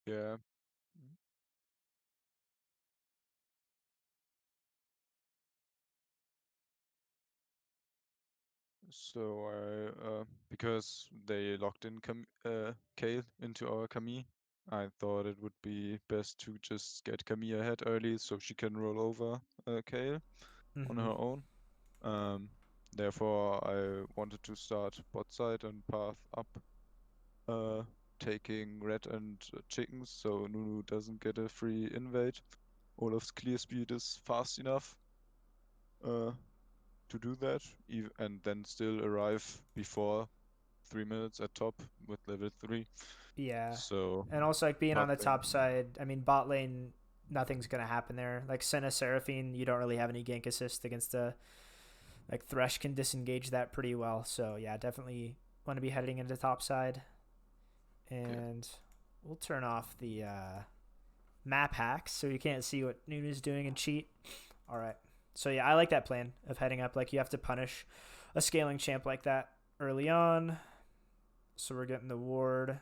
Yeah. So because they locked in Kale into our Camille, I thought it would be best to just get Camille ahead early so she can roll over Kale on Mm-hmm. her own. Um, Therefore, I wanted to start bot side and path up, uh, taking red and chickens so Nunu doesn't get a free invade. Olaf's clear speed is fast enough uh, to do that, and then still arrive before 3 minutes at top with level 3. Yeah, So and also like being on the nothing. top side. I mean, bot lane, nothing's gonna happen there. Like Senna Seraphine, you don't really have any gank assist against a like Thresh can disengage that pretty well. So yeah, definitely want to be heading into top side, Okay. and we'll turn off the map hacks so you can't see what Nunu's doing and cheat. All right. So yeah, I like that plan of heading up. Like you have to punish a scaling champ like that early on. So we're getting the ward.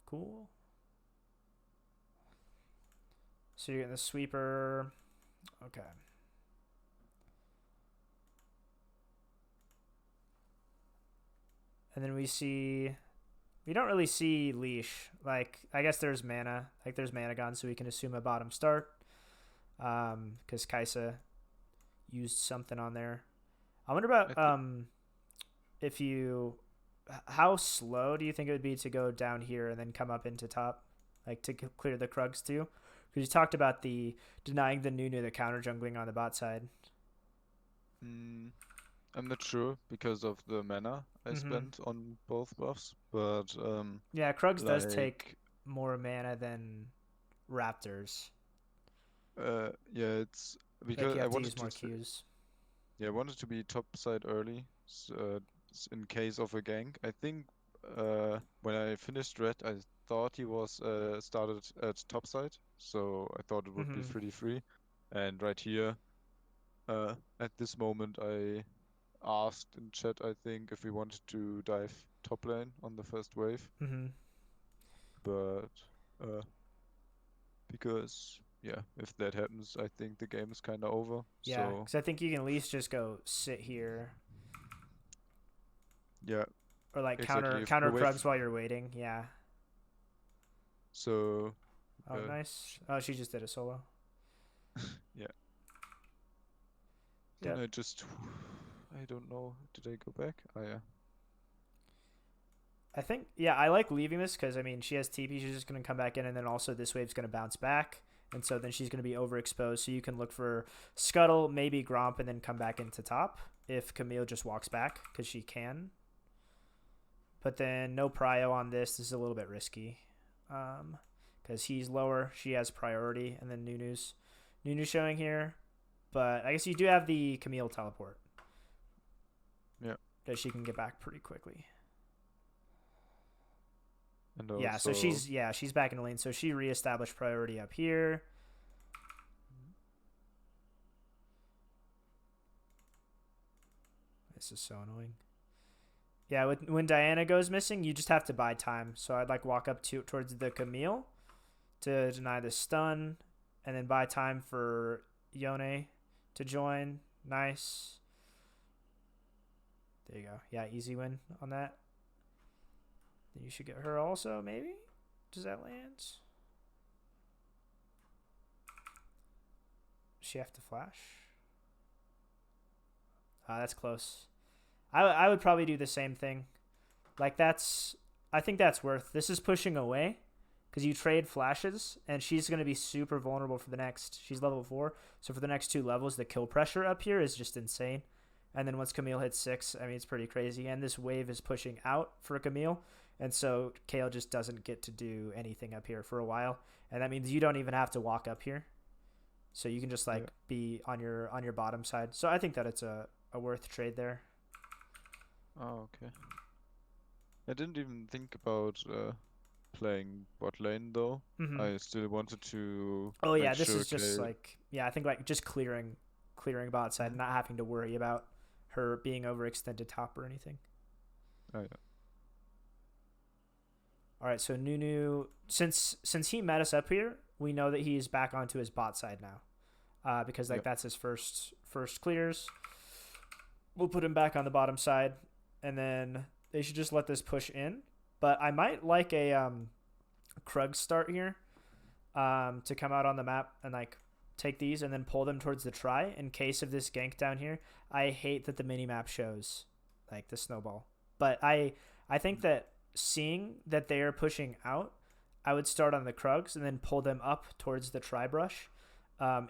Cool. So you're getting the sweeper. Okay. And then we don't really see leash. Like I guess there's mana. Like there's mana gone, so we can assume a bottom start. Because Kaisa used something on there. I wonder I about think if you how slow do you think it would be to go down here and then come up into top, like to clear the Krugs too? Because you talked about the denying the Nunu the counter jungling on the bot side. mm, I'm not sure because of the mana I Mm-hmm. spent on both buffs, but Yeah, Krugs does take like more mana than Raptors. yeah, it's Like because you I have to wanted use to more Qs. yeah, I wanted to be top side early, in case of a gank. I think when I finished red, I thought he was started at top side, so I thought it would be Mm-hmm. pretty free. And right here, at this moment, I asked in chat, I think, if we wanted to dive top lane on the first wave, Mm-hmm. but uh, because yeah, if that happens, I think the game is kind of over. Yeah, So because I think you can at least just go sit here yeah, or like exactly. If the counter wave, Krugs while you're waiting. Yeah. so Oh, nice. Oh, she just did a solo. yeah, then Yep. I just, I don't know. Did I go back? Oh yeah, I think yeah, I like leaving this because I mean she has TP. She's just gonna come back in, and then also this wave's gonna bounce back, and so then she's gonna be overexposed. So you can look for Scuttle, maybe Gromp, and then come back into top if Camille just walks back because she can. But then no prio on this. This is a little bit risky, because he's lower. She has priority, and then Nunu's showing here. But I guess you do have the Camille teleport yeah, that she can get back pretty quickly. and Yeah, so also she's back in the lane. So she reestablished priority up here. This is so annoying. Yeah, when Diana goes missing, you just have to buy time. So I'd like walk up to towards the Camille to deny the stun, and then buy time for Yone to join. Nice. There you go. Yeah, easy win on that. Then you should get her also, maybe? Does that land? Does she have to flash? That's close. I would probably do the same thing. Like that's I think that's worth. This is pushing away because you trade flashes and she's going to be super vulnerable for the next. She's level 4, so for the next 2 levels, the kill pressure up here is just insane. And then once Camille hits 6, I mean it's pretty crazy. And this wave is pushing out for Camille, and so Kale just doesn't get to do anything up here for a while. And that means you don't even have to walk up here, so you can just yeah. like be on your bottom side. So I think that it's a worth trade there. Oh okay. I didn't even think about playing bot lane though. Mm-hmm. I still wanted to Oh yeah, make this sure is just Kale. like yeah, I think like just clearing bot side, Mhm. not having to worry about her being overextended top or anything. Oh yeah. All right, so Nunu, since he met us up here, we know that he's back onto his bot side now, because like Yep. that's his first clears. We'll put him back on the bottom side, and then they should just let this push in. But I might like a Krug start here, to come out on the map and like take these and then pull them towards the try in case of this gank down here. I hate that the mini map shows like the snowball, but I think that seeing that they are pushing out, I would start on the Krugs and then pull them up towards the try brush.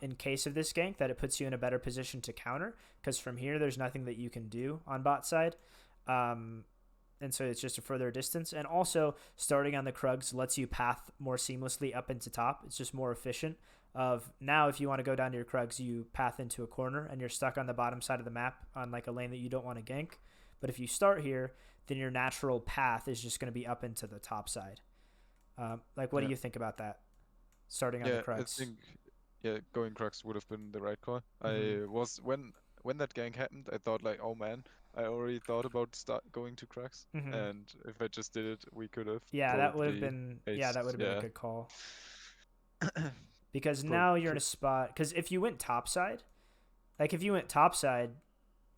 In case of this gank, that it puts you in a better position to counter, because from here there's nothing that you can do on bot side. And so it's just a further distance. And also, starting on the Krugs lets you path more seamlessly up into top. It's just more efficient. Of now, if you want to go down to your Krugs, you path into a corner and you're stuck on the bottom side of the map on like a lane that you don't want to gank. But if you start here, then your natural path is just going to be up into the top side. Like, what Yeah. do you think about that? Starting on the Yeah, I Krugs. think going Crux would have been the right call. Mm-hmm. I was when that gank happened, I thought like, oh man, I already thought about start going to Crux, Mm-hmm. and if I just did it, we could have Yeah, that would have probably been that would aced. have been a Yeah. good call, because Pro, now you're in pro, a spot. Because if you went topside, like if you went topside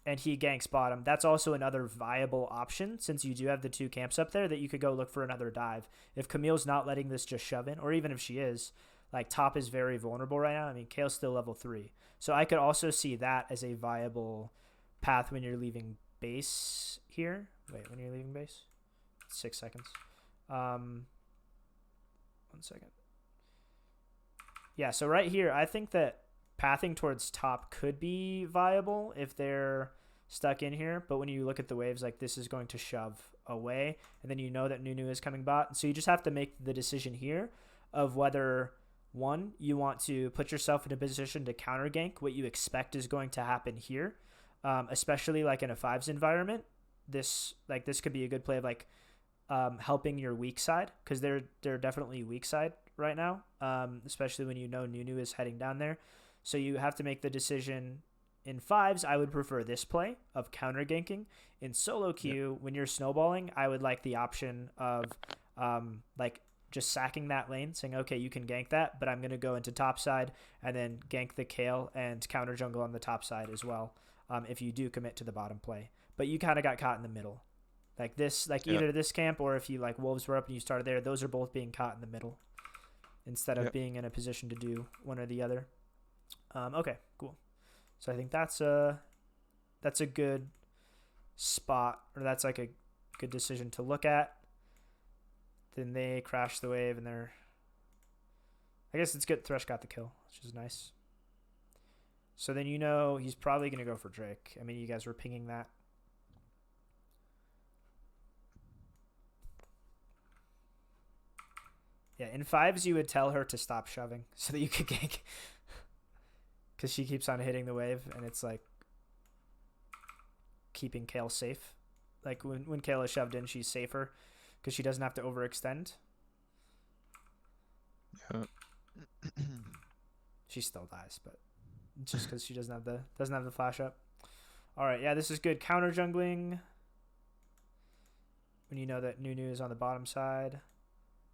and he ganks bottom, that's also another viable option, since you do have the two camps up there that you could go look for another dive. If Camille's not letting this just shove in, or even if she is, like top is very vulnerable right now. I mean, Kale's still level 3. So I could also see that as a viable path when you're leaving base here. Wait, when you're leaving base? 6 seconds. 1 second. Yeah, so right here, I think that pathing towards top could be viable if they're stuck in here. But when you look at the waves, like this is going to shove away, and then you know that Nunu is coming bot. So you just have to make the decision here of whether, one, you want to put yourself in a position to counter gank what you expect is going to happen here, especially like in a fives environment. This could be a good play of like helping your weak side, because they're definitely weak side right now, especially when you know Nunu is heading down there. So you have to make the decision. In fives, I would prefer this play of counter ganking. In solo yeah. queue, when you're snowballing, I would like the option of like just sacking that lane, saying, okay, you can gank that, but I'm going to go into top side and then gank the Kale and counter jungle on the top side as well, if you do commit to the bottom play. But you kind of got caught in the middle. Like this, like Yeah. either this camp or if you like Wolves were up and you started there, those are both being caught in the middle instead of Yeah. being in a position to do one or the other. Okay, cool. So I think that's a good spot, or that's like a good decision to look at. Then they crash the wave, and I guess it's good. Thresh got the kill, which is nice. So then you know he's probably gonna go for Drake. I mean, you guys were pinging that. Yeah, in fives you would tell her to stop shoving so that you could gank, because she keeps on hitting the wave, and it's like keeping Kale safe. Like when Kale is shoved in, she's safer because she doesn't have to overextend. Yeah. She still dies, but just because she doesn't have the flash up. All right, yeah, this is good counter jungling when you know that Nunu is on the bottom side.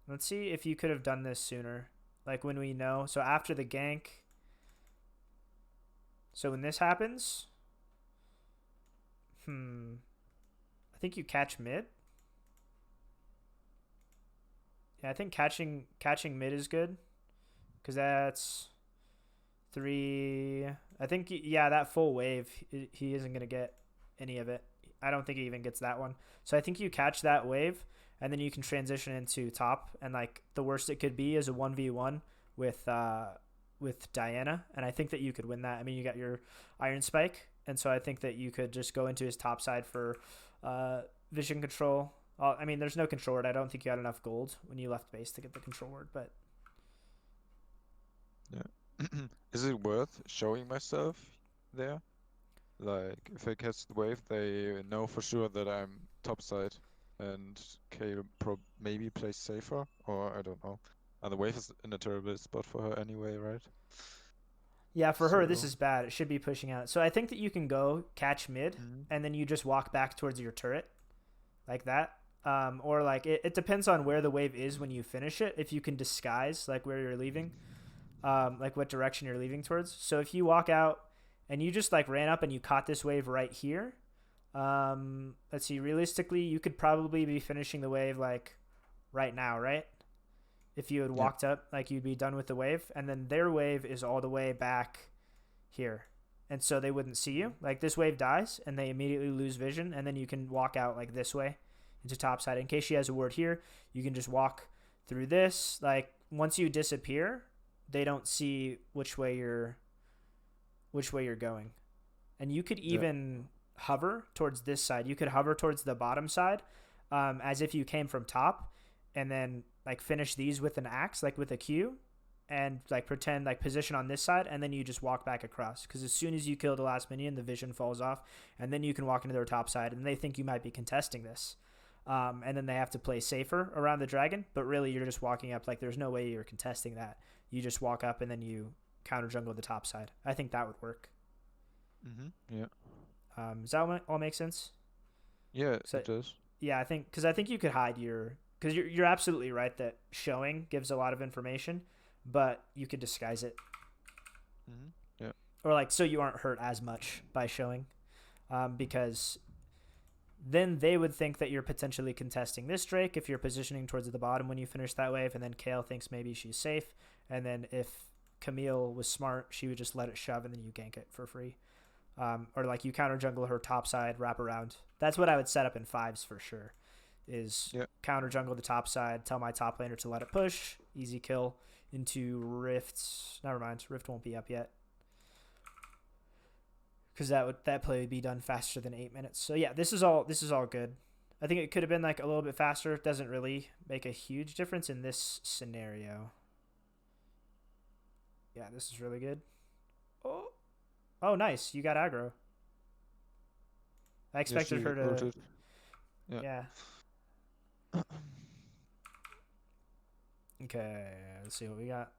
Let's see if you could have done this sooner. Like when we know. So after the gank. So when this happens. I think you catch mid. Yeah, I think catching mid is good. Because that's 3. I think, yeah, that full wave, he isn't going to get any of it. I don't think he even gets that one. So I think you catch that wave, and then you can transition into top. And like the worst it could be is a 1v1 with Diana. And I think that you could win that. I mean, you got your Iron Spike. And so I think that you could just go into his top side for vision control. I mean, there's no control word. I don't think you had enough gold when you left base to get the control word, but Yeah. Is it worth showing myself there? Like, if I catch the wave, they know for sure that I'm topside, and Kale maybe plays safer, or I don't know. And the wave is in a terrible spot for her anyway, right? yeah, for her, this So, is bad. It should be pushing out. So I think that you can go catch mid, Mhm. and then you just walk back towards your turret like that. Or like it depends on where the wave is when you finish it. If you can disguise like where you're leaving, like what direction you're leaving towards. So if you walk out and you just like ran up and you caught this wave right here, let's see, realistically, you could probably be finishing the wave like right now, right? If you had Yeah. walked up, like you'd be done with the wave, and then their wave is all the way back here. And so they wouldn't see you. Like this wave dies and they immediately lose vision, and then you can walk out like this way into topside. In case she has a ward here, you can just walk through this. Like once you disappear, they don't see which way you're going. And you could even hover towards this side. You could hover towards the bottom side, as if you came from top, and then like finish these with an axe, like with a Q, and like pretend like position on this side, and then you just walk back across. Because as soon as you kill the last minion, the vision falls off, and then you can walk into their top side, and they think you might be contesting this. And then they have to play safer around the dragon, but really you're just walking up. Like there's no way you're contesting that. You just walk up and then you counter jungle the top side. I think that would work. Yeah. Does that all make sense? Yeah, So it does. yeah, I think you could hide your, because you're absolutely right that showing gives a lot of information, but you could disguise it, Yeah. or like so you aren't hurt as much by showing, because then they would think that you're potentially contesting this Drake if you're positioning towards the bottom when you finish that wave, and then Kale thinks maybe she's safe, and then if Camille was smart, she would just let it shove and then you gank it for free. Or like you counter jungle her top side, wrap around. That's what I would set up in fives for sure. Is counter jungle the top side, tell my top laner to let it push, easy kill into Rifts. Never mind, Rift won't be up yet, because that play would be done faster than 8 minutes. So yeah, this is all good. I think it could have been like a little bit faster. It doesn't really make a huge difference in this scenario. Yeah, this is really good. Oh, nice. You got aggro. I expected her to. Ulted. Yeah. Okay, let's see what we got.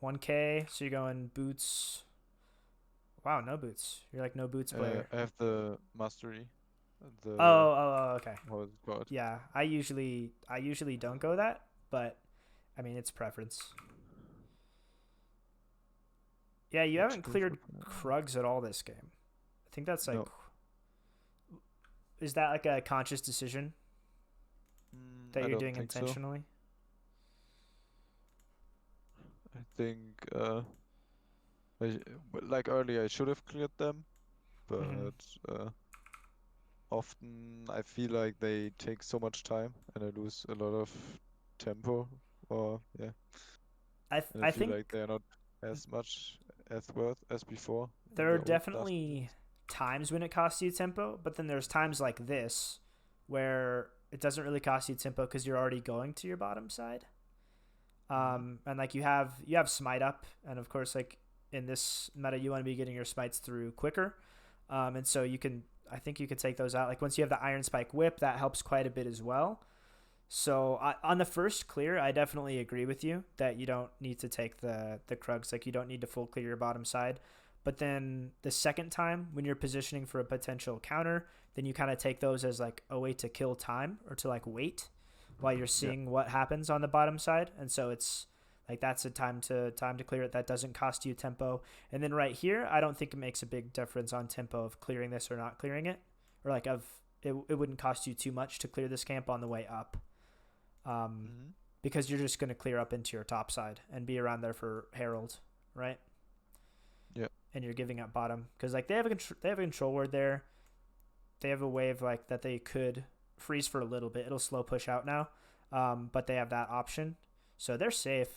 1K. So you're going boots. Wow, no boots. You're like no boots player. I have the mastery. Okay. What is it called? Yeah, I usually don't go that, but I mean it's preference. Yeah, you haven't cleared Krugs at all this game. I think that's like. No. Is that like a conscious decision that you're doing intentionally? So. I think like earlier I should have cleared them, but often I feel like they take so much time and I lose a lot of tempo. Or yeah, I feel like they're not as much as worth as before. There are definitely times when it costs you tempo, but then there's times like this where it doesn't really cost you tempo because you're already going to your bottom side. And like you have smite up, and of course like in this meta you want to be getting your smites through quicker. And so I think you could take those out. Like once you have the Iron Spike whip, that helps quite a bit as well. So on the first clear, I definitely agree with you that you don't need to take the Krugs. Like you don't need to full clear your bottom side. But then the second time when you're positioning for a potential counter, then you kind of take those as like a way to kill time or to like wait while you're seeing what happens on the bottom side. And so it's like that's a time to clear it that doesn't cost you tempo. And then right here, I don't think it makes a big difference on tempo of clearing this or not clearing it, or like it wouldn't cost you too much to clear this camp on the way up. Because you're just going to clear up into your top side and be around there for Herald, right? Yeah. And you're giving up bottom because like they have a control ward there. They have a wave like that they could freeze for a little bit. It'll slow push out now, but they have that option, so they're safe.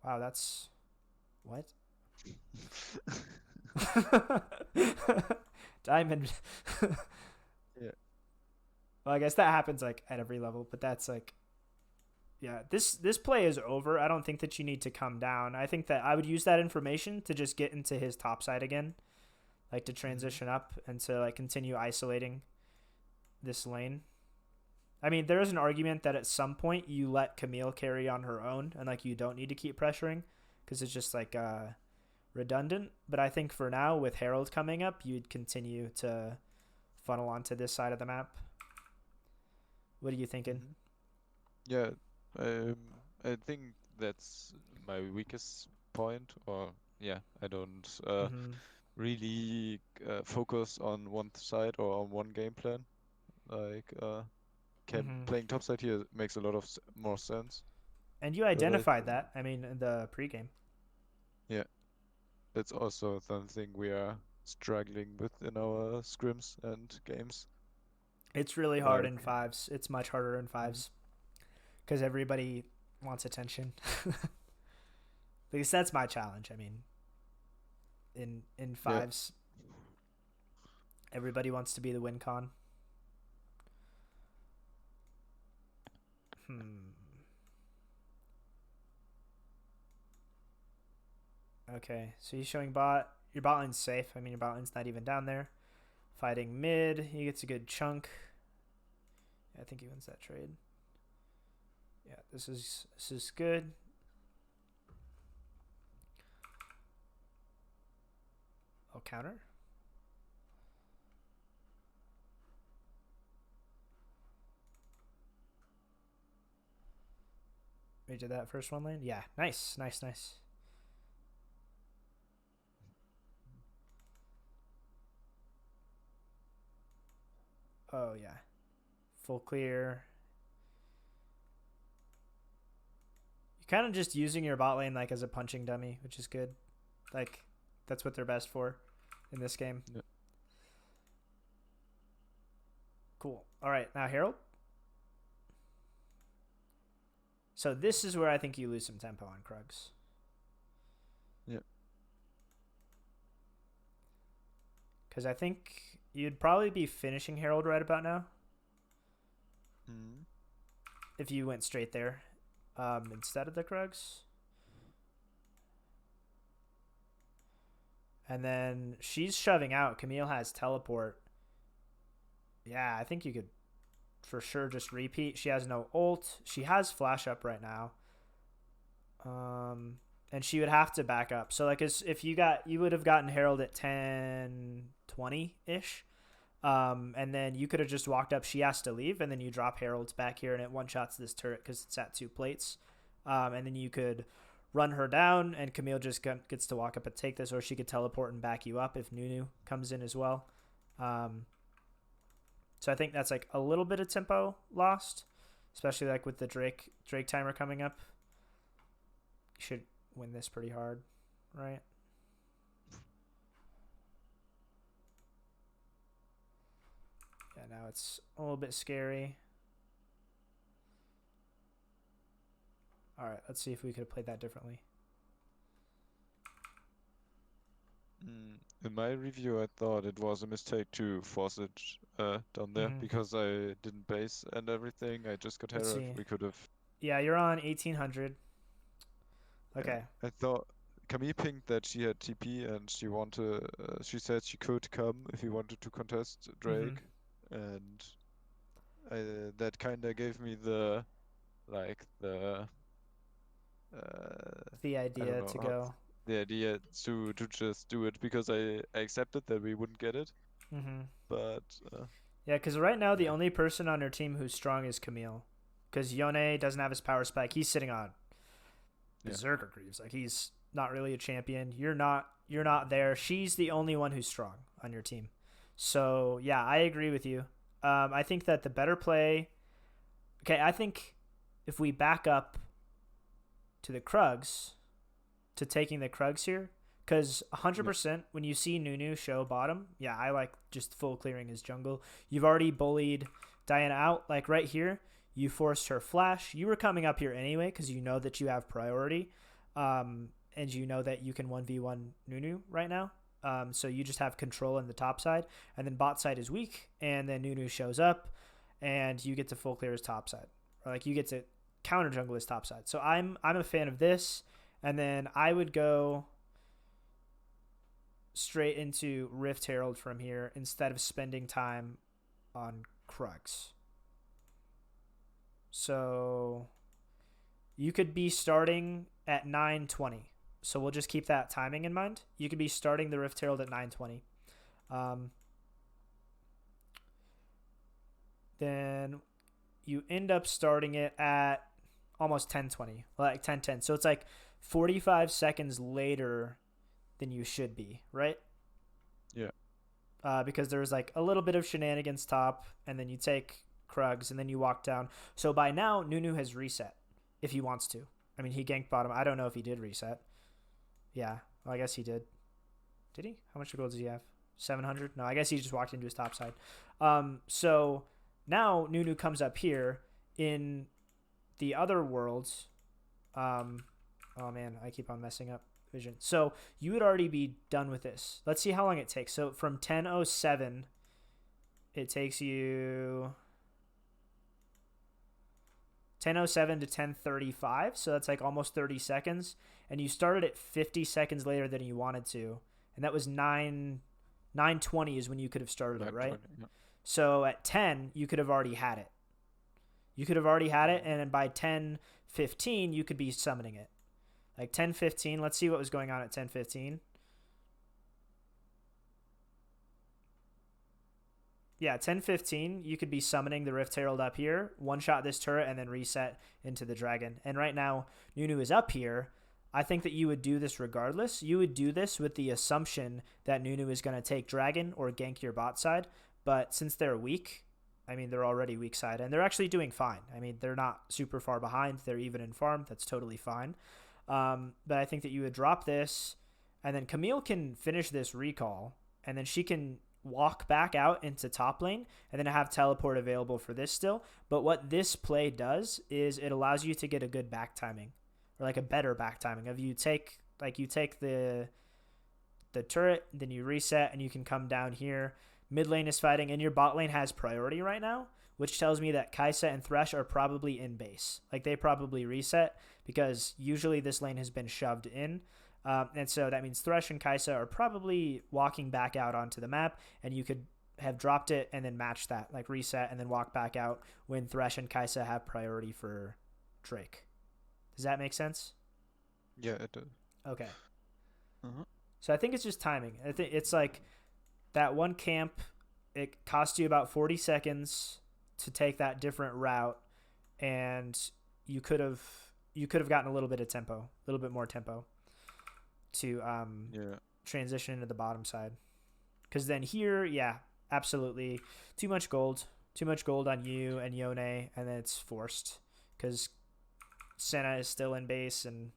Wow, that's what? Diamond. Yeah. Well, I guess that happens like at every level, but that's like, yeah, this play is over. I don't think that you need to come down. I think that I would use that information to just get into his top side again, like to transition up and to like continue isolating this lane. I mean, there is an argument that at some point you let Camille carry on her own and like you don't need to keep pressuring because it's just like redundant. But I think for now with Herald coming up, you'd continue to funnel onto this side of the map. What are you thinking? Hmm. Yeah, um, I think that's my weakest point, or yeah, I don't Mm-hmm. really focus on one side or on one game plan. Like Mm-hmm. playing topside here makes a lot of more sense. And you But I identified think, that. I mean, in the pregame. yeah, that's also something we are struggling with in our scrims and games. It's really hard in Like, fives. It's much harder in mhm. fives because everybody wants attention. At least that's my challenge. I mean, in Yeah, fives, everybody wants to be the win con. Hmm. Okay, so he's showing bot. Your bot lane's safe. I mean, your bot lane's not even down there. Fighting mid, he gets a good chunk. Yeah, I think he wins that trade. Yeah, this is good. I'll counter. We did that first one lane. Yeah, nice, nice, nice. Oh yeah, full clear. You're kind of just using your bot lane like as a punching dummy, which is good. Like that's what they're best for in this game. yeah. Cool. All right, now Harold. So this is where I think you lose some tempo on Krugs. Yeah. Because I think you'd probably be finishing Harold right about now Mhm. if you went straight there instead of the Krugs. And then she's shoving out. Camille has teleport. Yeah, I think you could for sure just repeat. She has no ult. She has flash up right now. Um, and she would have to back up. So like if you would have gotten Harold at 10:20 ish. And then you could have just walked up. She has to leave, and then you drop Harold's back here, and it one shots this turret because it's at 2 plates. And then you could run her down, and Camille just gets to walk up and take this, or she could teleport and back you up if Nunu comes in as well. Um, so I think that's like a little bit of tempo lost, especially like with the Drake timer coming up. You should win this pretty hard, right? Yeah, now it's a little bit scary. All right, let's see if we could have played that differently. In my review, I thought it was a mistake to force it down there Mm-hmm. because I didn't base and everything. I just got Let's Herald. see. We could have. Yeah, you're on 1800. Yeah, Okay. I thought Camille pinged that she had TP and she wanted. She said she could come if he wanted to contest Mm-hmm. Drake, and that kind of gave me the like the The I don't idea know to how go. the idea to just do it because I accepted that we wouldn't get it, Mm-hmm. but Yeah, because right now the yeah, only person on her team who's strong is Camille. Because Yone doesn't have his power spike. He's sitting on yeah. Berserker Greaves. Like he's not really a champion. You're not. You're not there. She's the only one who's strong on your team. So yeah, I agree with you. I think that the better play. Okay, I think if we back up to the Krugs, to taking the Krugs here, because Yeah. 100% when you see Nunu show bottom, yeah, I like just full clearing his jungle. You've already bullied Diana out, like right here. You forced her flash. You were coming up here anyway because you know that you have priority, and you know that you can 1v1 Nunu right now. So you just have control in the top side, and then bot side is weak, and then Nunu shows up, and you get to full clear his top side, or like you get to counter jungle his top side. So I'm a fan of this, and then I would go straight into Rift Herald from here instead of spending time on Crux. So you could be starting at 9:20. So we'll just keep that timing in mind. You could be starting the Rift Herald at 9:20. Um, then you end up starting it at almost 10:20, like 10:10. So it's like 45 seconds later than you should be, right? Yeah. Because there's like a little bit of shenanigans top, and then you take Krugs, and then you walk down. So by now, Nunu has reset if he wants to. I mean, he ganked bottom. I don't know if he did reset. Yeah, well, I guess he did. Did he? How much gold does he have? 700? No, I guess he just walked into his top side. So now Nunu comes up here in the other worlds. Oh man, I keep on messing up vision. So you would already be done with this. Let's see how long it takes. So from 10:07, it takes you 10:07 to 10:35. So that's like almost 30 seconds. And you started it 50 seconds later than you wanted to. And that was 9:20 is when you could have started it, right? Yeah. So at 10, you could have already had it. You could have already had it, and by 10:15, you could be summoning it. Like 10:15, let's see what was going on at 10:15. Yeah, 10:15, you could be summoning the Rift Herald up here, one-shot this turret, and then reset into the dragon. And right now, Nunu is up here. I think that you would do this regardless. You would do this with the assumption that Nunu is going to take dragon or gank your bot side. But since they're weak, I mean, they're already weak side, and they're actually doing fine. I mean, they're not super far behind. They're even in farm. That's totally fine. But I think that you would drop this, and then Camille can finish this recall, and then she can walk back out into top lane, and then have teleport available for this still. But what this play does is it allows you to get a good back timing, or like a better back timing of you take the turret, then you reset, and you can come down here. Mid lane is fighting, and your bot lane has priority right now, which tells me that Kai'Sa and Thresh are probably in base. Like, they probably reset, because usually this lane has been shoved in. And so that means Thresh and Kai'Sa are probably walking back out onto the map, and you could have dropped it and then match that, like reset and then walk back out when Thresh and Kai'Sa have priority for Drake. Does that make sense? Yeah, it does. Okay. Uh-huh. So I think it's just timing. I think it's like that one camp, it cost you about 40 seconds to take that different route, and you could have gotten a little bit of tempo, a little bit more tempo to transition into the bottom side. Because then here, yeah, absolutely, too much gold on you and Yone, and then it's forced because Senna is still in base, and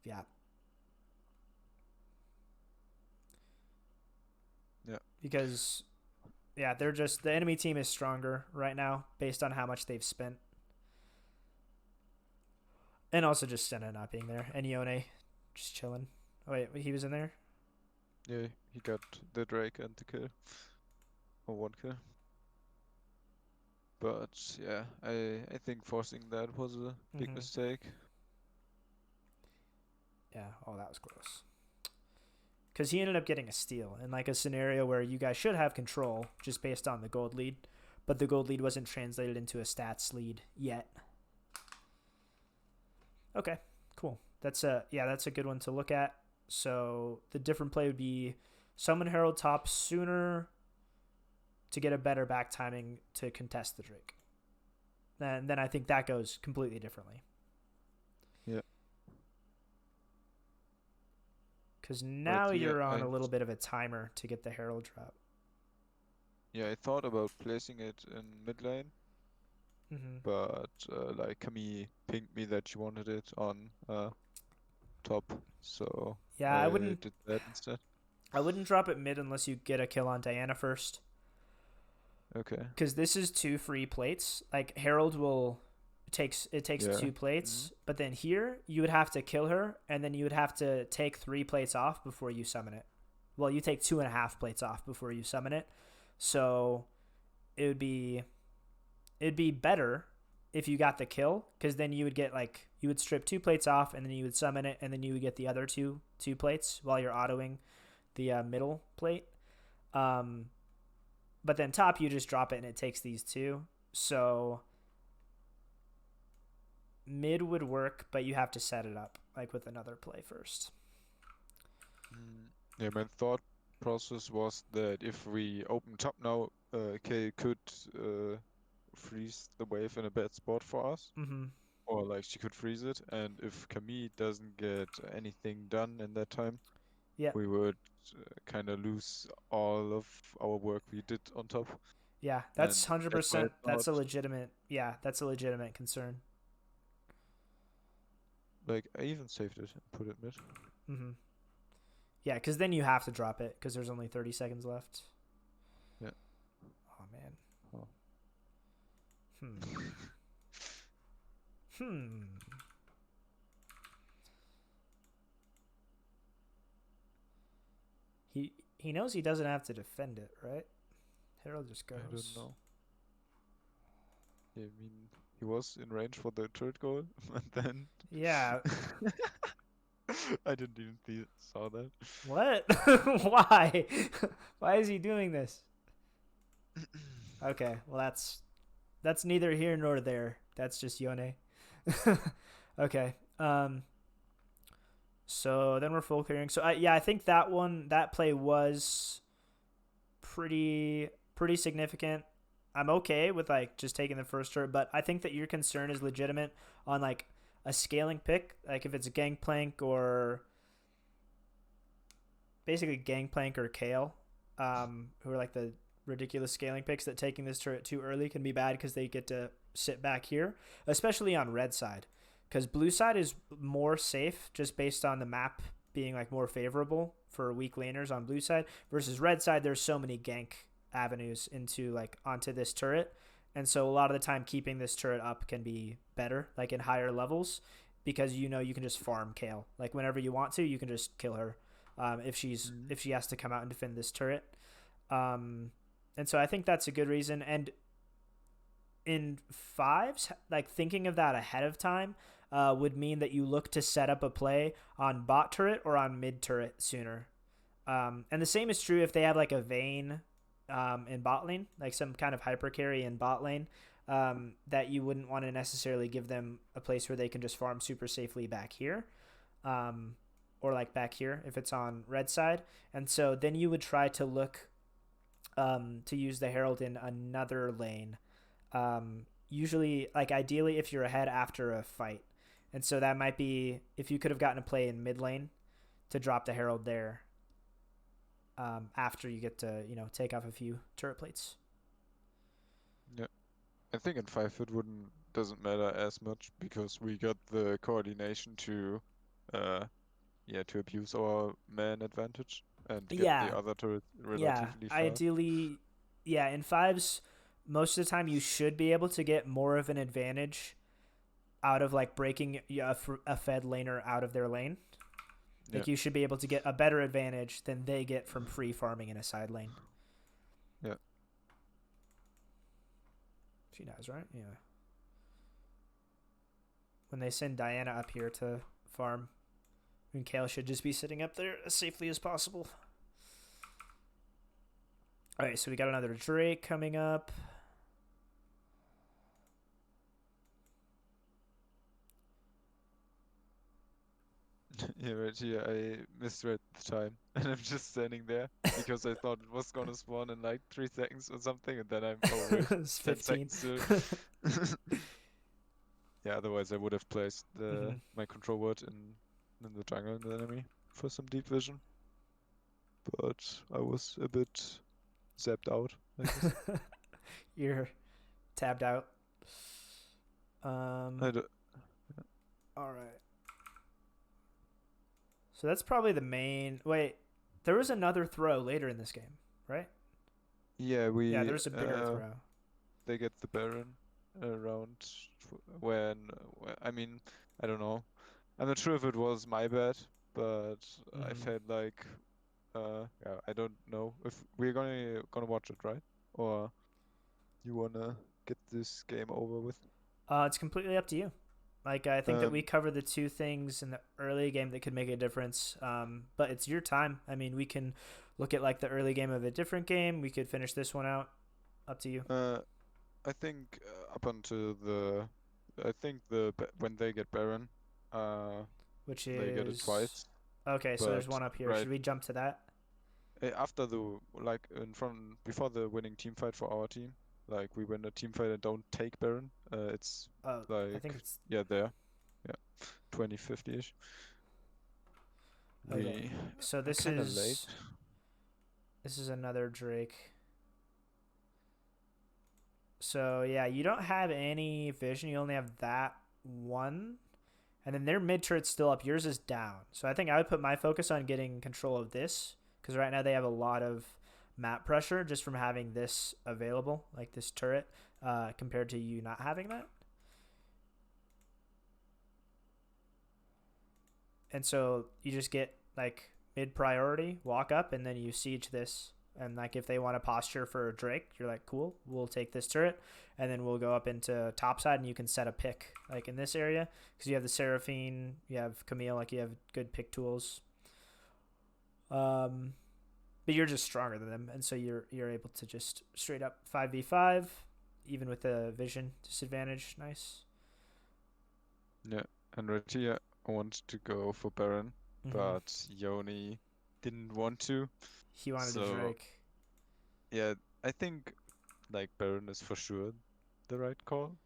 yeah. Yeah. Because, yeah, they're just, the enemy team is stronger right now based on how much they've spent. And also just Senna not being there. And Yone just chilling. Oh, wait, he was in there? Yeah, he got the Drake and the kill. Or one kill. But yeah, I think forcing that was a big mistake. Yeah, oh, that was close. Because he ended up getting a steal in like a scenario where you guys should have control just based on the gold lead, but the gold lead wasn't translated into a stats lead yet. Okay, cool. That's a good one to look at. So the different play would be summon Herald top sooner to get a better back timing to contest the Drake. And then I think that goes completely differently. Yeah. Because now you're on a little bit of a timer to get the Herald drop. Yeah, I thought about placing it in mid lane. But like Camille pinged me that she wanted it on top, so yeah, I wouldn't did that instead. I wouldn't drop it mid unless you get a kill on Diana first. Okay. Because this is 2 free plates. Like Herald takes 2 plates, but then here you would have to kill her, and then you would have to take 3 plates off before you summon it. Well, you take 2.5 plates off before you summon it, so it'd be better if you got the kill, because then you would get you would strip 2 plates off, and then you would summon it, and then you would get the other two plates while you're autoing the middle plate. But then top, you just drop it and it takes these 2. So mid would work, but you have to set it up like with another play first. Yeah, my thought process was that if we open top now, Kay could freeze the wave in a bad spot for us, Mm-hmm. or like she could freeze it, and if Camille doesn't get anything done in that time, Yeah. we would kind of lose all of our work we did on top, Yeah. That's and that's why 100%. it's That's not a legitimate. Yeah. That's a legitimate concern. like I even saved it and put it mid. Mm-hmm. Yeah, because then you have to drop it because there's only 30 seconds left. Yeah. Oh man. Oh. Hmm. Hmm. He knows he doesn't have to defend it, right? Herald just goes. I don't know. Yeah, I mean, he was in range for the third goal, and then Yeah. I didn't even saw that. What? Why? Why is he doing this? Okay, well that's neither here nor there. That's just Yone. Okay. So then we're full clearing. So yeah, I think that play was pretty significant. I'm okay with like just taking the first turret, but I think that your concern is legitimate on like a scaling pick, like if it's a Gangplank or basically Gangplank or Kale, who are like the ridiculous scaling picks that taking this turret too early can be bad because they get to sit back here, especially on red side, because blue side is more safe just based on the map being like more favorable for weak laners on blue side versus red side. There's so many gank avenues into like onto this turret, and so a lot of the time keeping this turret up can be better like in higher levels because you know you can just farm Kale like whenever you want to. You can just kill her if she has to come out and defend this turret. And so I think that's a good reason. And in fives, like thinking of that ahead of time would mean that you look to set up a play on bot turret or on mid turret sooner. And the same is true if they have like a Vayne in bot lane, like some kind of hyper carry in bot lane, that you wouldn't want to necessarily give them a place where they can just farm super safely back here. Or like back here if it's on red side. And so then you would try to look to use the Herald in another lane. Usually, like ideally, if you're ahead after a fight. And so that might be if you could have gotten a play in mid lane to drop the Herald there after you get to, take off a few turret plates. Yeah, I think in 5 it doesn't matter as much because we got the coordination to to abuse our man advantage and get Yeah, the other turret yeah. relatively fast. Ideally, yeah, in fives, most of the time you should be able to get more of an advantage out of like breaking a fed laner out of their lane. Like Yeah, you should be able to get a better advantage than they get from free farming in a side lane. yeah. She knows, right? Yeah. When they send Diana up here to farm, and Kale should just be sitting up there as safely as possible. All right, so we got another Drake coming up. Yeah, right here I misread the time and I'm just standing there because I thought it was gonna spawn in like 3 seconds or something, and then oh wait, It's 10 15. seconds still. Yeah, otherwise I would have placed my control word in the jungle in the enemy for some deep vision. But I was a bit zapped out, I guess. You're tabbed out. I d All right. So that's probably the main. Wait, there was another throw later in this game, right? Yeah, Yeah, there's a bigger throw. they get the Baron around I mean, I don't know. I'm not sure if it was my bad, but I felt like yeah, I don't know if we're gonna watch it, right? Or you wanna get this game over with? It's completely up to you. Like I think that we Um, covered the two things in the early game that could make a difference. But it's your time. I mean, we can look at like the early game of a different game. We could finish this one out. Up to you. I think up until when they get Baron, uh, Which they get it is twice, okay. So there's but one up here. right Should we jump to that? after the like in front before the winning team fight for our team. Like we win a team fight and don't take Baron. It's I think like it's yeah, there. Yeah. 2050-ish. okay. We So are kind of late. this is another Drake. So yeah, you don't have any vision. You only have that one, and then their mid turret's still up. Yours is down. So I think I would put my focus on getting control of this because right now they have a lot of map pressure just from having this available, like this turret, compared to you not having that. And so you just get like mid priority, walk up, and then you siege this. And like if they want a posture for a Drake, you're like, cool, we'll take this turret, and then we'll go up into topside, and you can set a pick like in this area because you have the Seraphine, you have Camille, like you have good pick tools. But you're just stronger than them, and so you're able to just straight up 5v5, even with the vision disadvantage. Nice. Yeah. And right here, I wanted to go for Baron, Mm-hmm. but Yoni didn't want to. He wanted a So Drake. yeah, I think like Baron is for sure the right call,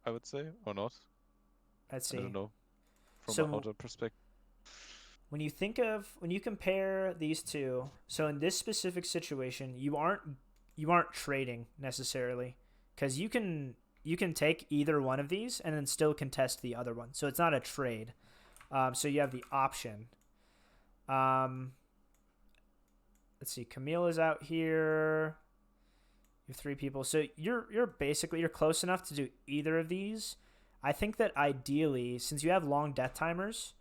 I would say, or not. Let's I don't see. know from an So outer perspective. when you compare these two, so in this specific situation, you aren't trading necessarily because you can take either one of these and then still contest the other one. So it's not a trade. So you have the option. Um, let's see. Camille is out here. You have three people. So you're basically you're close enough to do either of these. I think that ideally, since you have long death timers,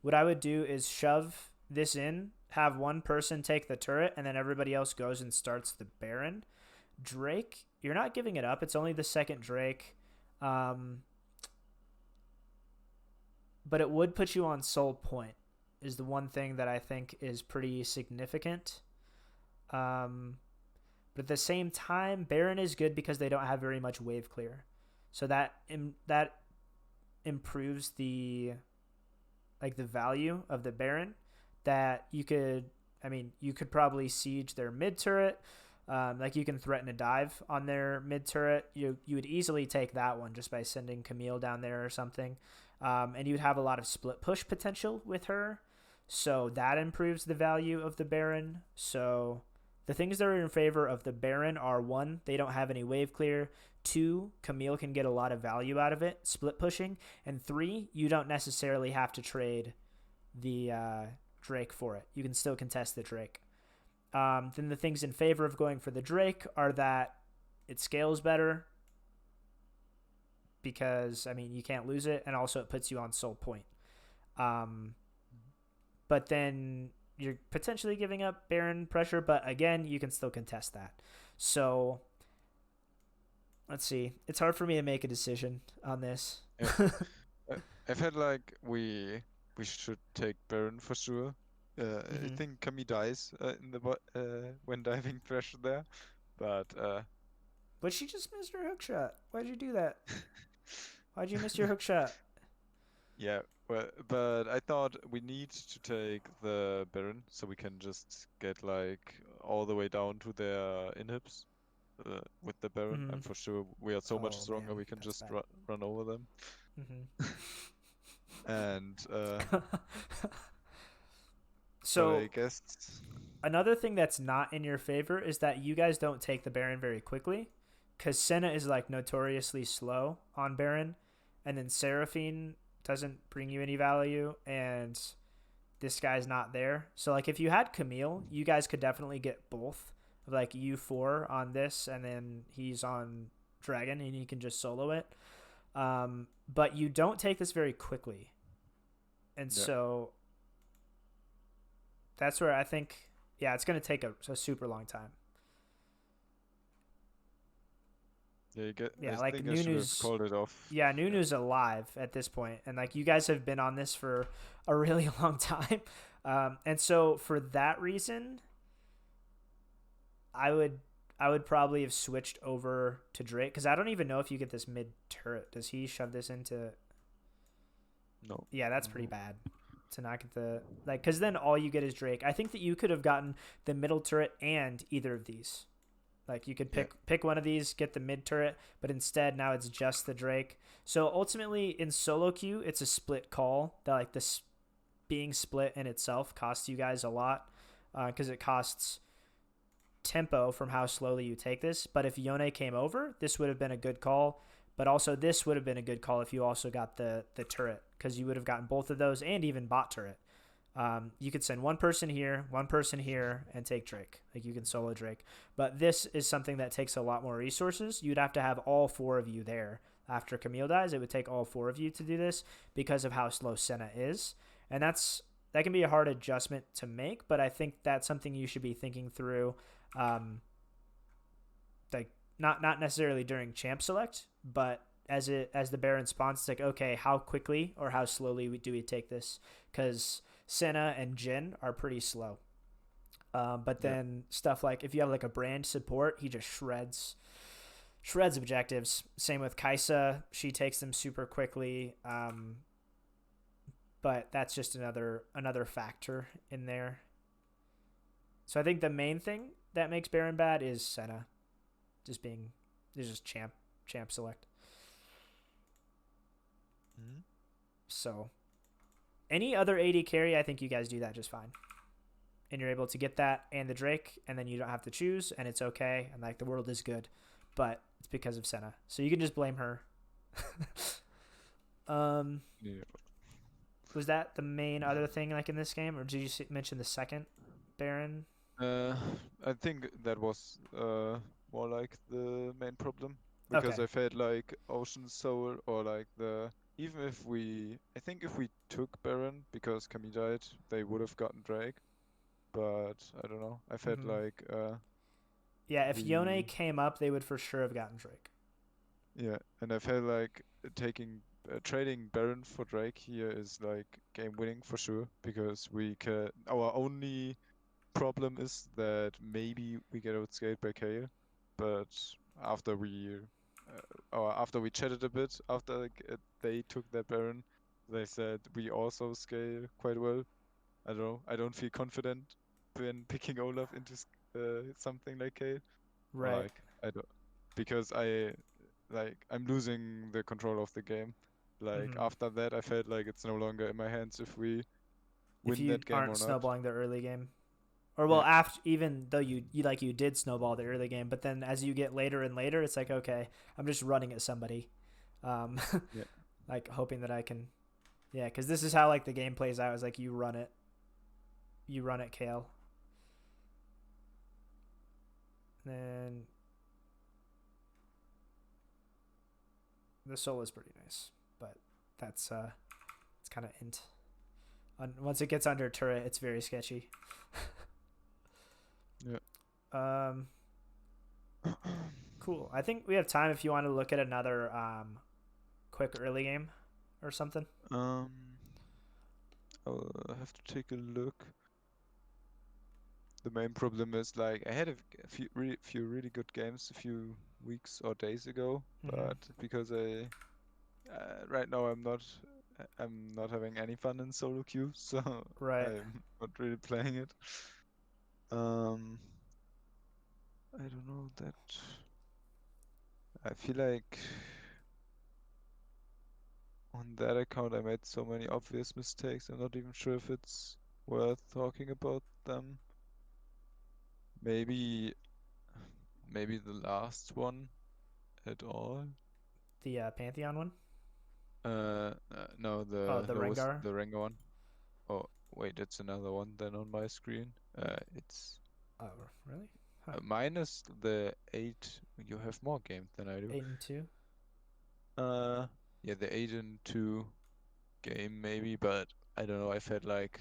what I would do is shove this in, have one person take the turret, and then everybody else goes and starts the Baron. Drake, you're not giving it up. It's only the second Drake. Um, but it would put you on soul point, is the one thing that I think is pretty significant. Um, but at the same time, Baron is good because they don't have very much wave clear. So that improves the like the value of the Baron that you could probably siege their mid turret. Like you can threaten a dive on their mid turret. You would easily take that one just by sending Camille down there or something, and you'd have a lot of split push potential with her. So that improves the value of the Baron. So the things that are in favor of the Baron are one, they don't have any wave clear. Two, Camille can get a lot of value out of it, split pushing. And three, you don't necessarily have to trade the Drake for it. You can still contest the Drake. Then the things in favor of going for the Drake are that it scales better because, I mean, you can't lose it, and also it puts you on soul point. Um, but then you're potentially giving up Baron pressure, but again, you can still contest that. So let's see. It's hard for me to make a decision on this. Yeah. I've had like we should take Baron for sure. I Mm-hmm. think Kami dies in the when diving pressure there, but But she just missed her hook shot. Why'd you do that? Why'd you miss your hook shot? yeah, but I thought we need to take the Baron so we can just get like all the way down to their inhibs with the Baron, Mm-hmm. and for sure we are so much Oh stronger man, we can that's just bad. run over them. Mm-hmm. And but I So guess another thing that's not in your favor is that you guys don't take the Baron very quickly, because Senna is like notoriously slow on Baron, and then Seraphine doesn't bring you any value, and this guy's not there. So like if you had Camille, you guys could definitely get both, like U4 on this, and then he's on Dragon, and you can just solo it. But you don't take this very quickly, and yeah. so that's where I think, yeah, it's going to take a super long time. Yeah, I Yeah, like think I should have Nunu's, called it off. yeah, Yeah. Nunu's alive at this point, and like you guys have been on this for a really long time, and so for that reason, I would I would probably have switched over to Drake because I don't even know if you get this mid turret. Does he shove this into? No. Yeah, that's pretty bad to not get the like because then all you get is Drake. I think that you could have gotten the middle turret and either of these. Like you could Yeah. pick one of these, get the mid turret, but instead now it's just the Drake. So ultimately in solo queue, it's a split call that like this being split in itself costs you guys a lot because it costs tempo from how slowly you take this. But if Yone came over, this would have been a good call. But also this would have been a good call if you also got the turret because you would have gotten both of those and even bot turret. You could send one person here, and take Drake. Like you can solo Drake. But this is something that takes a lot more resources. You'd have to have all 4 of you there. After Camille dies, it would take all 4 of you to do this because of how slow Senna is. And that can be a hard adjustment to make, but I think that's something you should be thinking through. Like not necessarily during champ select, but as the Baron spawns, it's like, okay, how quickly or how slowly do we take this? Because Senna and Jin are pretty slow. But Yeah. then stuff like if you have like a brand support, he just shreds objectives. Same with Kaisa, she takes them super quickly. But that's just another factor in there. So I think the main thing that makes Baron bad is Senna, just champ select. Mm-hmm. So any other AD carry, I think you guys do that just fine. And you're able to get that and the Drake, and then you don't have to choose, and it's okay, and like the world is good. But it's because of Senna. So you can just blame her. Yeah. Was that the main other thing like in this game, or did you mention the second Baron? Uh, I think that was more like the main problem because Okay. I felt like Ocean Soul or like even if I think if we took Baron because Camille died, they would have gotten Drake, but I don't know. I felt Mm-hmm. like Yeah, if Yone we came up, they would for sure have gotten Drake. yeah, and I felt like taking trading Baron for Drake here is like game winning for sure because our only problem is that maybe we get outscaled by Kale, but after we or after we chatted a bit after they took their Baron, they said we also scale quite well. I don't know. I don't feel confident when picking Olaf into something like Kale. Or Right. like I don't because I'm losing the control of the game. Like Mm-hmm. after that, I felt like it's no longer in my hands if we If win you that game aren't or not. snowballing the early game, or well, Yeah, after even though you did snowball the early game, but then as you get later and later, it's like okay, I'm just running at somebody, um, yeah, like hoping that I can, yeah, because this is how like the game plays out. Is like you run it, Kale, then the soul is pretty nice, but that's it's kind of int. Once it gets under turret, it's very sketchy. yeah. Um, cool. I think we have time if you want to look at another quick early game or something. Um, I'll have to take a look. The main problem is like I had a few really good games a few weeks or days ago, Mm-hmm. but because right now I'm not having any fun in solo queue, so Right. I'm not really playing it. Um, I don't know that. I feel like on that account I made so many obvious mistakes. I'm not even sure if it's worth talking about them. Maybe maybe the last one at all. The Pantheon one. No, Oh, the there was Rengar. the Renga one. Oh, wait, it's another one then on my screen. It's Oh, really? Huh. minus the 8. You have more games than I do. 8-2. Uh, yeah, the 8 and 2 game maybe, but I don't know. I felt like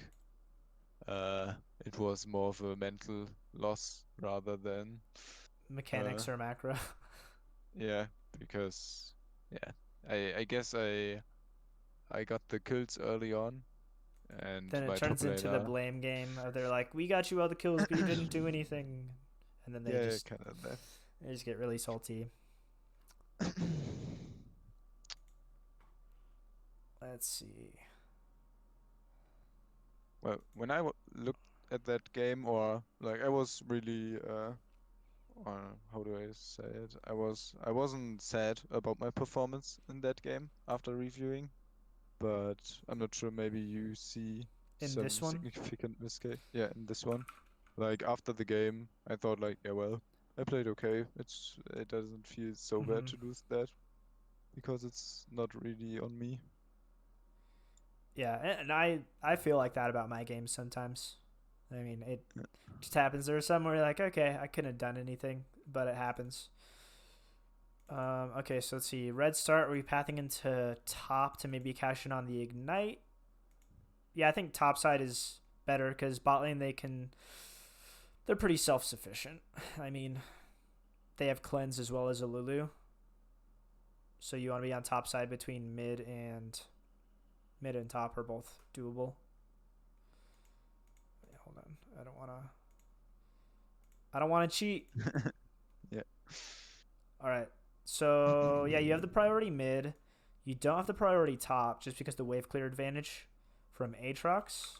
uh, it was more of a mental loss rather than uh, Mechanics or macro. yeah, because yeah, I guess I got the kills early on, and Then it my top turns into the laner, blame game. They're like, we got you all the kills, but you didn't do anything. And then yeah, kind of that. they just get really salty. Let's see. Well, when looked at that game, or like I was really how do I say it? I wasn't sad about my performance in that game after reviewing, but I'm not sure. Maybe you see In some this one? significant mistake. Yeah, in this one. Like after the game, I thought like, yeah, well, I played okay. It doesn't feel so bad Mm-hmm. to lose that because it's not really on me. Yeah, and I feel like that about my games sometimes. I mean, it Yeah. just happens. There's some where you're like, okay, I couldn't have done anything, but it happens. Okay, so let's see. Red start. Are we pathing into top to maybe cash in on the ignite? Yeah, I think top side is better because bot lane they're pretty self sufficient. I mean, they have cleanse as well as a Lulu, so you want to be on top side between mid and top are both doable. Wait, hold on, I don't want to cheat. Yeah. All right, so yeah, you have the priority mid. You don't have the priority top just because the wave clear advantage from Aatrox.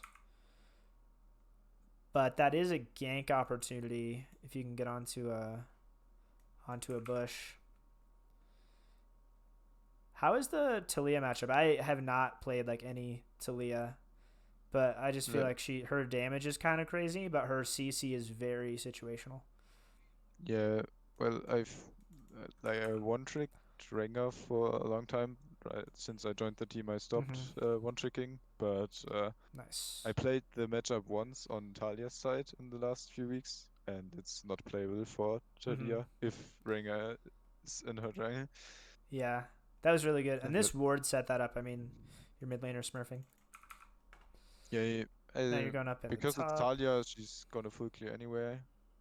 But that is a gank opportunity if you can get onto a bush. How is the Talia matchup? I have not played like any Talia, but I just feel Yeah. like her damage is kind of crazy, but her CC is very situational. Yeah. Well, I've like I one-tricked Rengar for a long time. Right, since I joined the team, I stopped Mm-hmm. one-tricking, but I Nice. played the matchup once on Talia's side in the last few weeks, and it's not playable for Mm-hmm. Talia if Rengar is in her jungle. Yeah, that was really good. And And that, this ward set that up. I mean, your mid laner smurfing. yeah, Now you're going up in the because it's top. Talia, she's gonna full clear anyway.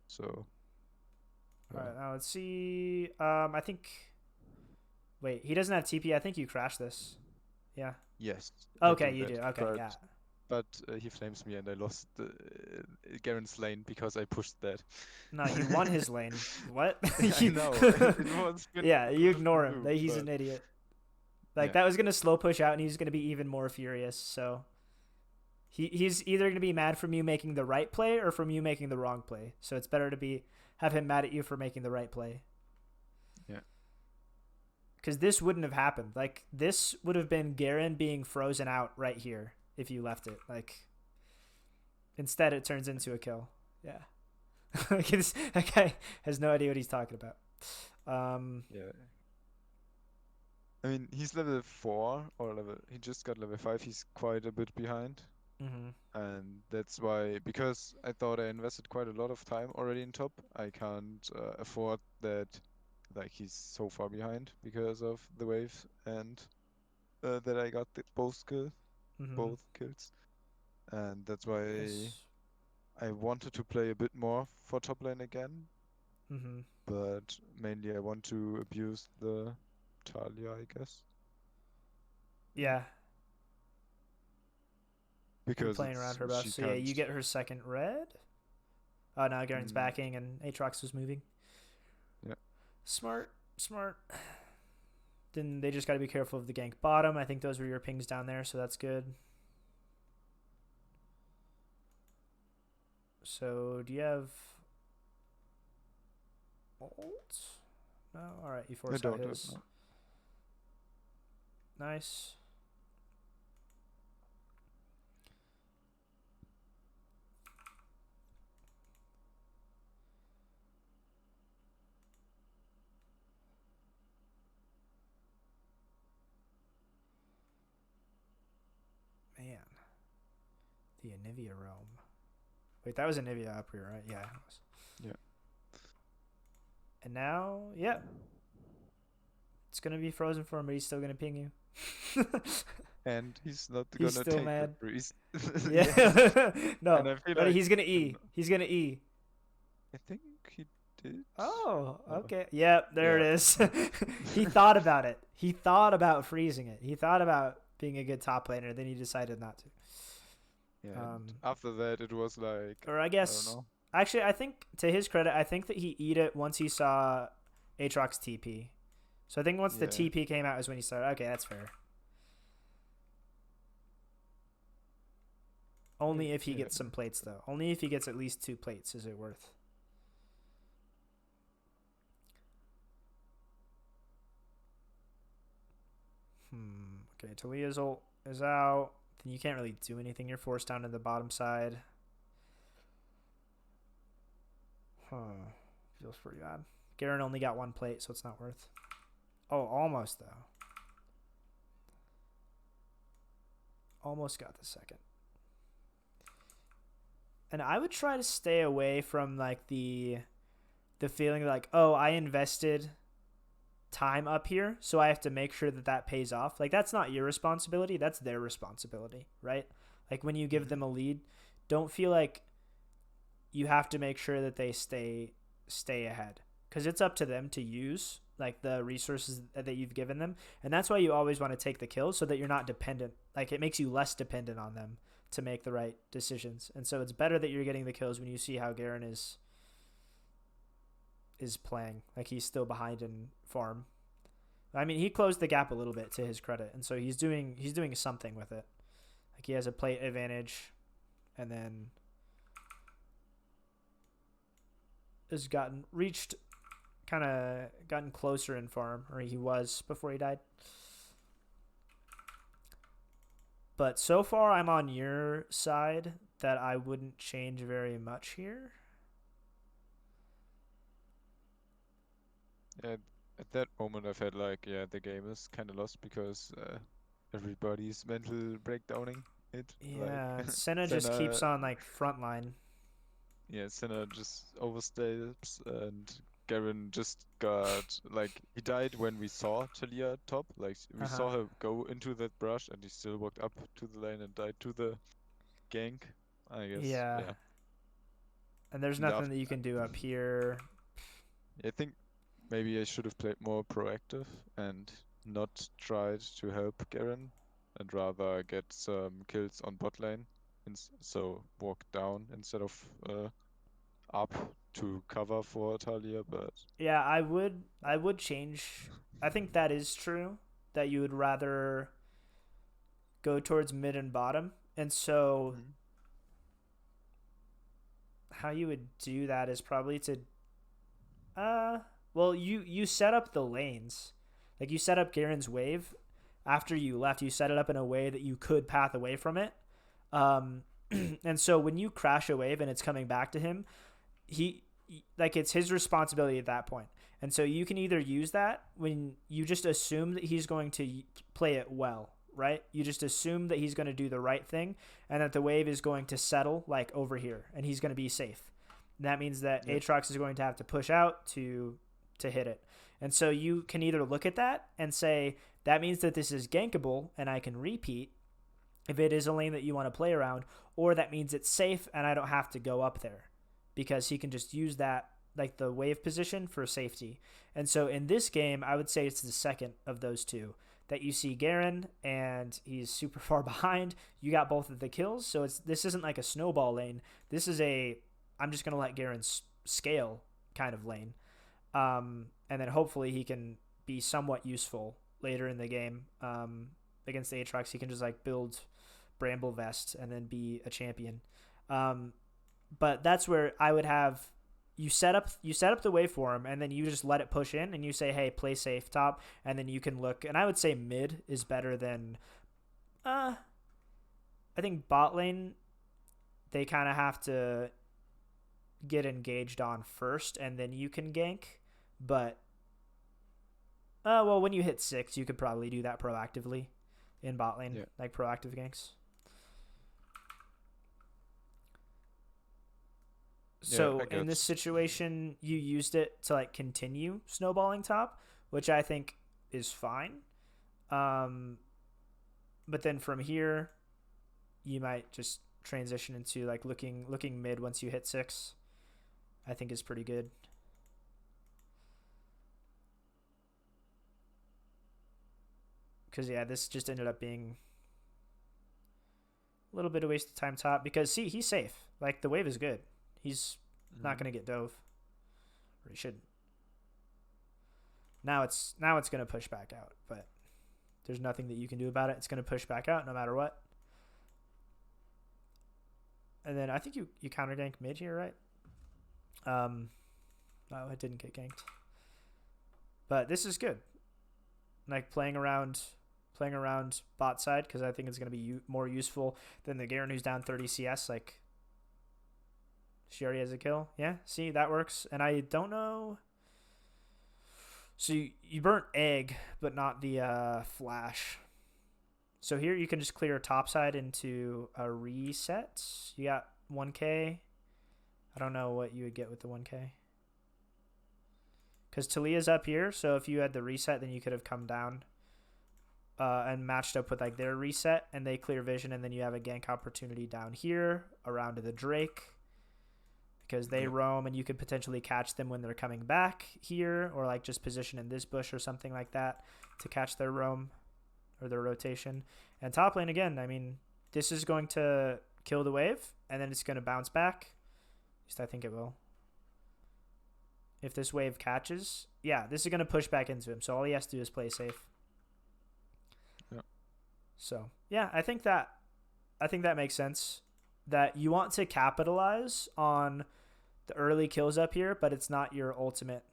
So, All uh, right, now let's see. I think. Wait, he doesn't have TP. I think you crashed this. Yeah. yes, I Okay, do you that. do. Okay, yeah. But he flames me, and I lost Garen's lane because I pushed that. No, you won his lane. What? I know it was Yeah, you good of the ignore him. move, He's but an idiot. Like yeah, that was gonna slow push out, and he's gonna be even more furious. So he's either gonna be mad from you making the right play or from you making the wrong play. So it's better to have him mad at you for making the right play. yeah, Because this wouldn't have happened. Like this would have been Garen being frozen out right here if you left it. Like instead, it turns into a kill. Yeah. That guy has no idea what he's talking about. yeah. I mean, he's level 4 or level. He just got level 5. He's quite a bit behind, Mm-hmm. and that's why. Because I thought I invested quite a lot of time already in top, I can't afford that. Like he's so far behind because of the wave and that I got Mm-hmm. both kills, and that's why Nice. I wanted to play a bit more for top lane again, Mm-hmm. but mainly I want to abuse the Talia, I guess. Yeah. Yeah, you're Because playing around it's her buff. she So yeah, can't. you get her second red. Oh, now Garen's Mm, backing and Aatrox was moving. yeah, Smart, smart. Then they just got to be careful of the gank bottom. I think those were your pings down there, so that's good. So do you have ult? No. All right, you I force out don't have his. no. Nice. Man, the Anivia realm. Wait, that was Anivia up here, right? Yeah, it was. Yeah, And now, yeah, it's gonna be frozen for him, but he's still gonna ping you. and he's not He's gonna still take the mad. freeze. Yeah, Yeah. and No, I feel ready? like He's gonna E. He's gonna E. I think he did. Oh, Oh, okay. Yep, there it yeah. is. He thought about it. He thought about freezing it. He thought about being a good top laner, then he decided not to. Yeah, and Um, after that it was like or I I don't guess, know. actually, I think to his credit, I think that he eat it once he saw Aatrox TP. So I think once the Yeah, TP came out is when he started. Okay, that's fair. Only if he yeah, gets some plates, though. Only if he gets at least 2 plates is it worth. Okay, Talia's ult is out. Then you can't really do anything. You're forced down to the bottom side. Feels pretty bad. Garen only got one plate, so it's not worth. Oh, almost though. Almost got the second. And I would try to stay away from like the feeling like, oh, I invested time up here, so I have to make sure that that pays off. Like, that's not your responsibility, that's their responsibility, right? Like, when you give them a lead, don't feel like you have to make sure that they stay ahead, because it's up to them to use like the resources that you've given them. And that's why you always want to take the kills, so that you're not dependent. Like, it makes you less dependent on them to make the right decisions. And so it's better that you're getting the kills when you see how Garen is playing. Like, he's still behind in farm. I mean, he closed the gap a little bit, to his credit, and so he's doing something with it. Like, he has a plate advantage, and then has gotten closer in farm, or he was before he died. But so far, I'm on your side that I wouldn't change very much here. Yeah, at that moment I felt like, yeah, the game is kind of lost because everybody's mental breakdowning it. Yeah, Like, Senna just Senna, keeps on like frontline. yeah, Senna just oversteps, and Garen just got, like, he died when we saw Talia top. Like, we saw her go into that brush, and he still walked up to the lane and died to the gank, I guess. Yeah. Yeah. And there's And nothing after, that you can do up here. I think maybe I should have played more proactive and not tried to help Garen, and rather get some kills on bot lane, so walk down instead of up to cover for Talia. But Yeah, I would change. I think that is true, that you would rather go towards mid and bottom. And so how you would do that is probably to well, you set up the lanes. Like, you set up Garen's wave after you left. You set it up in a way that you could path away from it. And so when you crash a wave and it's coming back to him, it's his responsibility at that point. And so you can either use that when you just assume that he's going to play it well, right? You just assume that he's going to do the right thing, and that the wave is going to settle like over here, and he's going to be safe. And that means that Aatrox is going to have to push out to hit it. And so you can either look at that and say, that means that this is gankable and I can repeat if it is a lane that you want to play around, or that means it's safe and I don't have to go up there, because he can just use that, like the wave position, for safety. And so in this game, I would say it's the second of those two, that you see Garen and he's super far behind. You got both of the kills, so this isn't like a snowball lane. This is I'm just going to let Garen scale kind of lane. And then hopefully he can be somewhat useful later in the game. Against the Aatrox, he can just like build Bramble Vest and then be a champion. But that's where I would have you set up the wave for him, and then you just let it push in, and you say, hey, play safe top, and then you can look. And I would say mid is better than I think bot lane, they kind of have to get engaged on first, and then you can gank. But well, when you hit 6, you could probably do that proactively in bot lane, like proactive ganks. So in this situation, you used it to like continue snowballing top, which I think is fine. But then from here, you might just transition into like looking mid once you hit 6. I think is pretty good. Because yeah, this just ended up being a little bit of waste of time top, because see, he's safe. Like, the wave is good. He's not going to get dove, or he shouldn't. Now it's going to push back out, but there's nothing that you can do about it. It's going to push back out no matter what. And then I think you counter gank mid here, right? No, it didn't get ganked. But this is good. Like, playing around playing around bot side because I think it's going to be more useful than the Garen who's down 30 CS. Like, she already has a kill. Yeah, see, that works. And I don't know. So you burnt egg, but not the flash. So here you can just clear top side into a reset. You got 1k. I don't know what you would get with the 1k. Because Talia's up here, so if you had the reset, then you could have come down and matched up with like their reset, and they clear vision, and then you have a gank opportunity down here around to the Drake because they roam, and you could potentially catch them when they're coming back here, or like just position in this bush or something like that to catch their roam or their rotation. And top lane again, I mean, this is going to kill the wave, and then it's going to bounce back. At least I think it will. If this wave catches, yeah, this is going to push back into him. So all he has to do is play safe. Yeah. So yeah, I think that makes sense. That you want to capitalize on the early kills up here, but it's not your ultimate.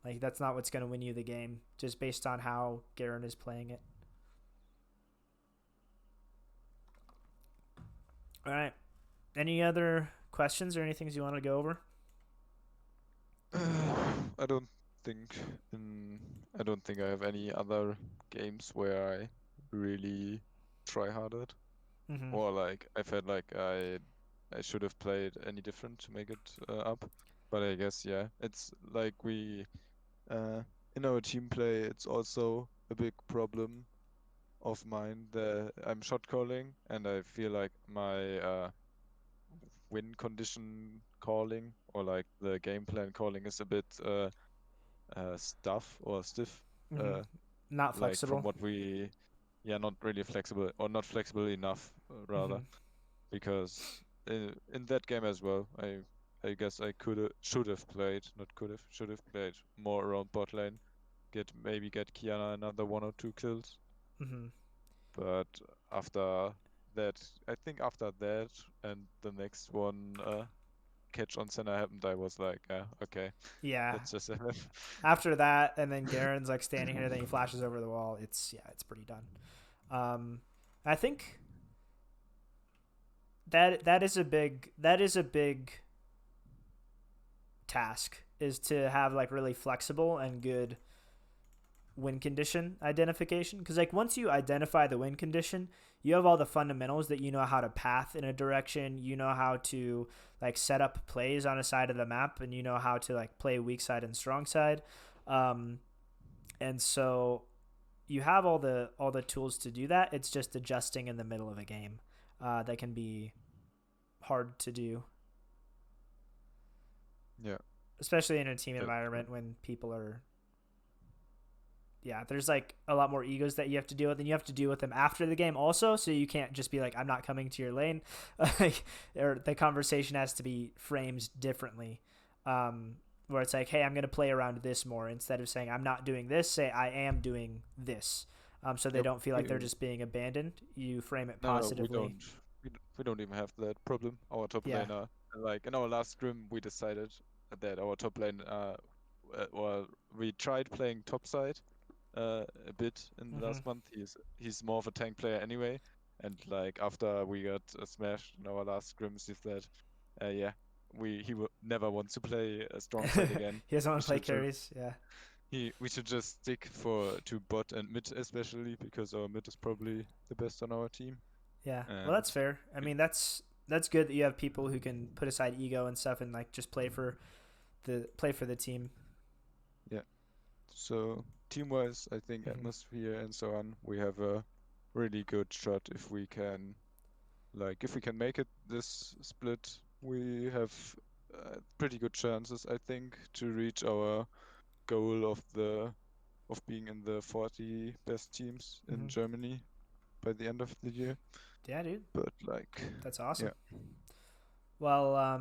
Like, that's not what's going to win you the game, just based on how Garen is playing it. All right. Any other questions or anything you want to go over? I don't think I don't think I have any other games where I really try hard at. Mm-hmm. Or like I felt like I should have played any different to make it up. But I guess yeah, it's like we in our team play it's also a big problem of mine that I'm shot calling and I feel like my win condition calling or like the game plan calling is a bit stiff. Mm-hmm. Uh, Not like from flexible. what we, yeah, not really flexible or not flexible enough, rather, Mm-hmm. because in that game as well, I guess I should have played, not could have, should have played more around bot lane, maybe get Kiana another 1 or 2 kills. Mm-hmm. But after that, I think after that and the next one, catch on center happened, I was like, okay, Yeah. let's just have. After that, and then Garen's like standing here, then he flashes over the wall. It's pretty done. I think that is a big task, is to have like really flexible and good win condition identification, because like once you identify the win condition, you have all the fundamentals that you know how to path in a direction, you know how to like set up plays on a side of the map, and you know how to like play weak side and strong side. And so you have all the tools to do that. It's just adjusting in the middle of a game that can be hard to do, Yeah. especially in a team That, environment when people are, yeah, there's like a lot more egos that you have to deal with, and you have to deal with them after the game also. So you can't just be like, I'm not coming to your lane. Or the conversation has to be framed differently. Where it's like, hey, I'm going to play around this more, instead of saying, I'm not doing this, say, I am doing this. So they yep. don't feel like they're just being abandoned. You frame it No, we positively. don't. We don't even have that problem. Our top Yeah. laner, like in our last scrim, we decided that our top lane, well, we tried playing top side, a bit in the Mm-hmm. last month. He's more of a tank player anyway, and like after we got smashed in our last scrims, he said, yeah, he never wants to play a strong side again. He doesn't want We to play should just carries. Yeah. we should just stick to bot and mid especially because our mid is probably the best on our team. Yeah. Well, And that's fair. I mean, that's good that you have people who can put aside ego and stuff and like just play for the team. yeah, so team-wise, I think Mm-hmm. atmosphere and so on, we have a really good shot if we can, like, if we can make it this split, we have pretty good chances, I think, to reach our goal of being in the 40 best teams in Mm-hmm. Germany by the end of the year. Yeah, dude. But like, That's awesome. yeah, Well,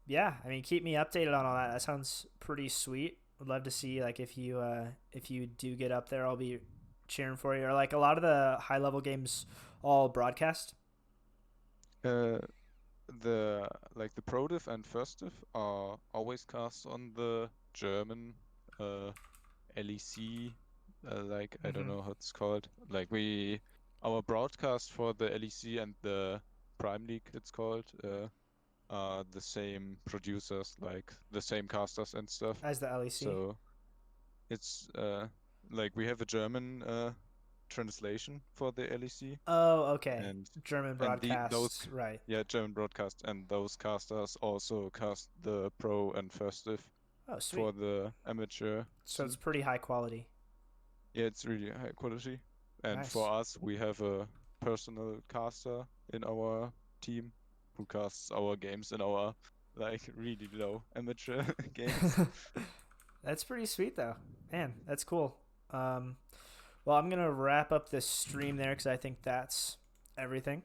yeah. I mean, keep me updated on all that. That sounds pretty sweet. Would love to see like if you do get up there, I'll be cheering for you. Or like a lot of the high level games, all broadcast. uh, the Pro Div and First Div are always cast on the German LEC like I don't Mm-hmm. know how it's called. Like our broadcast for the LEC and the Prime League, it's called, are the same producers, like the same casters and stuff. As the LEC. So it's like we have a German translation for the LEC, Oh, okay. and German the those broadcasts, right? yeah, German broadcast, and those casters also cast the pro and first div Oh, sweet. for the amateur So it's scene. pretty high quality. Yeah, it's really high quality. And Nice. for us, we have a personal caster in our team who casts our games in our like really low amateur games. That's pretty sweet though. Man, that's cool. Well, I'm gonna wrap up this stream there because I think that's everything.